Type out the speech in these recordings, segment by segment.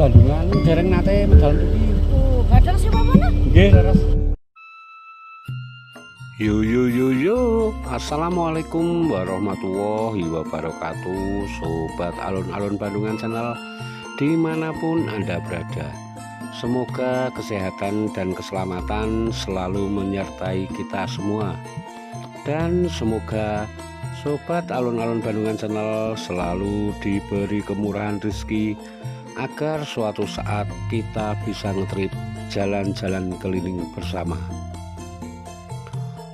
Bandungan dereng nate medal iki. Oh, badal sih mana? Nggih, leres. Yo yo yo yo, assalamualaikum warahmatullahi wabarakatuh, sobat alun-alun Bandungan channel dimanapun Anda berada. Semoga kesehatan dan keselamatan selalu menyertai kita semua, dan semoga sobat alun-alun Bandungan channel selalu diberi kemurahan rezeki agar suatu saat kita bisa ngetrip jalan-jalan keliling bersama.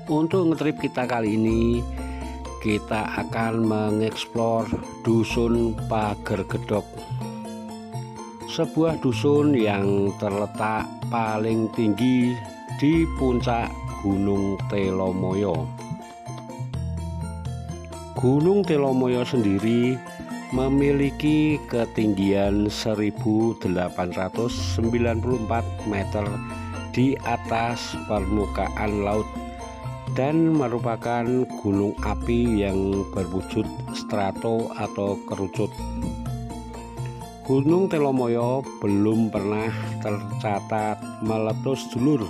Untuk ngetrip kita kali ini, kita akan mengeksplor dusun Pager Gedok, sebuah dusun yang terletak paling tinggi di puncak Gunung Telomoyo. Gunung Telomoyo sendiri memiliki ketinggian 1894 meter di atas permukaan laut dan merupakan gunung api yang berwujud strato atau kerucut. Gunung Telomoyo belum pernah tercatat meletus dulur,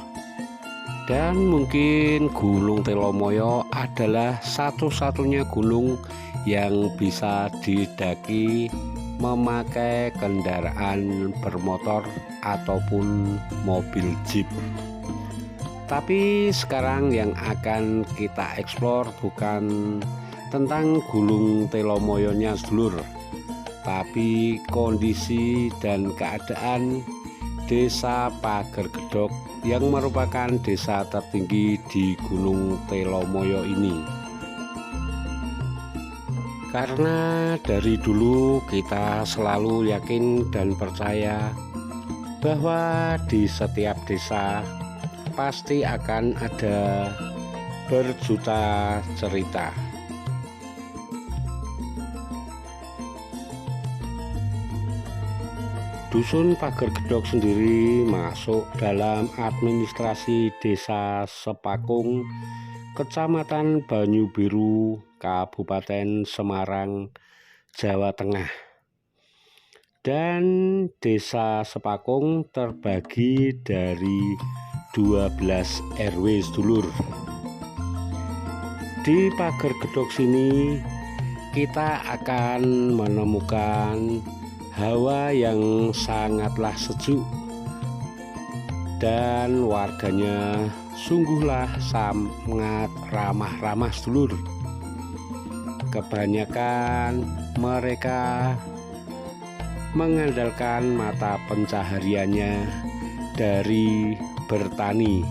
dan mungkin Gunung Telomoyo adalah satu-satunya gunung yang bisa didaki memakai kendaraan bermotor ataupun mobil jeep. Tapi sekarang yang akan kita eksplor bukan tentang Gunung Telomoyonya sedulur, tapi kondisi dan keadaan Desa Pager Gedok yang merupakan desa tertinggi di Gunung Telomoyo ini. Karena dari dulu kita selalu yakin dan percaya bahwa di setiap desa pasti akan ada berjuta cerita. Dusun Pager Gedok sendiri masuk dalam administrasi Desa Sepakung, Kecamatan Banyubiru, Kabupaten Semarang, Jawa Tengah. Dan Desa Sepakung terbagi dari 12 RW sedulur. Di Pager Gedok sini kita akan menemukan hawa yang sangatlah sejuk, dan warganya sungguhlah sangat ramah-ramah sedulur. Kebanyakan mereka mengandalkan mata pencahariannya dari bertani,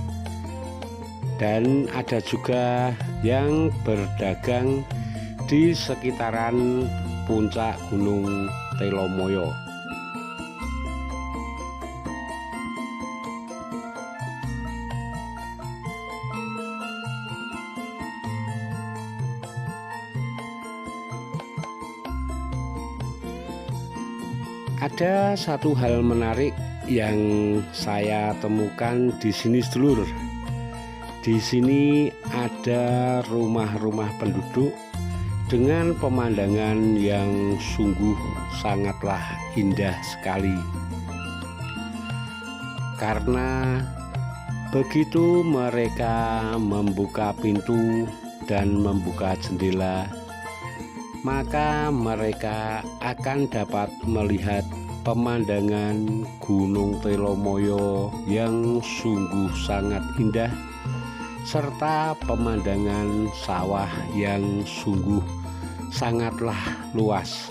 dan ada juga yang berdagang di sekitaran puncak Gunung Telomoyo. Ada satu hal menarik yang saya temukan di sini sedulur. Di sini ada rumah-rumah penduduk dengan pemandangan yang sungguh sangatlah indah sekali. Karena begitu mereka membuka pintu dan membuka jendela, maka mereka akan dapat melihat pemandangan Gunung Telomoyo yang sungguh sangat indah, serta pemandangan sawah yang sungguh sangatlah luas.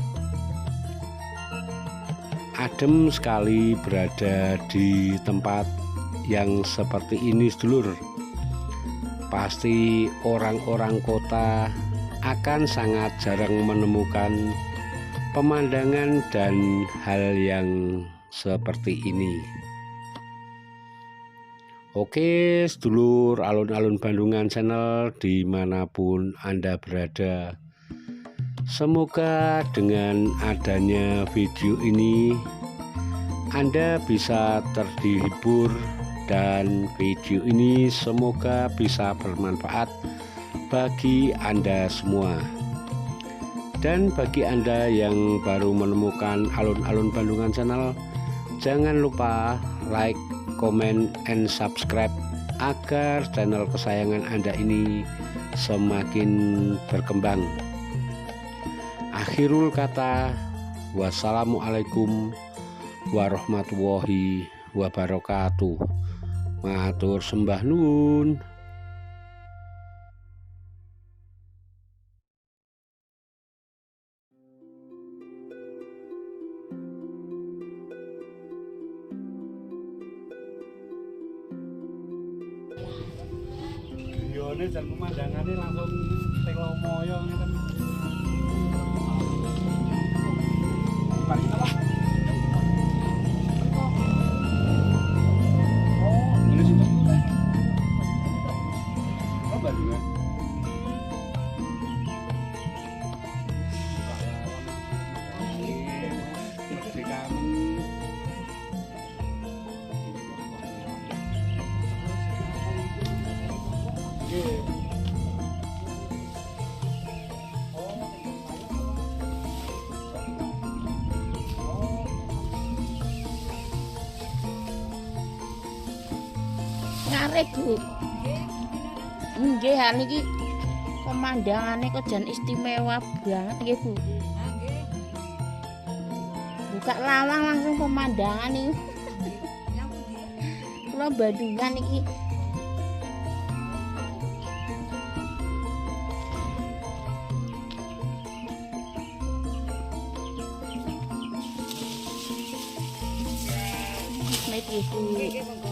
Adem sekali berada di tempat yang seperti ini sedulur. Pasti orang-orang kota akan sangat jarang menemukan pemandangan dan hal yang seperti ini. Oke sedulur alun-alun Bandungan channel dimanapun Anda berada, semoga dengan adanya video ini Anda bisa terhibur, dan video ini semoga bisa bermanfaat bagi Anda semua. Dan bagi Anda yang baru menemukan alun-alun Bandungan channel, Jangan lupa like, comment, and subscribe agar channel kesayangan Anda ini semakin berkembang. Akhirul kata, wassalamualaikum warahmatullahi wabarakatuh. Matur sembah nuwun. Ini dan pemandangannya langsung telomoyo kan. Oh, ini situ. Oh, baru ya. Ngarep Bu. Nggih, niki pemandangannya kok jan istimewa banget nggih Bu. Buka lawang langsung pemandangan iki. Kula Bandungan iki. Niki Bu.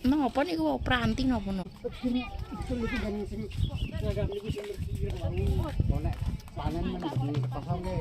Napa niku pranti napa napa? Panen men kosong ke.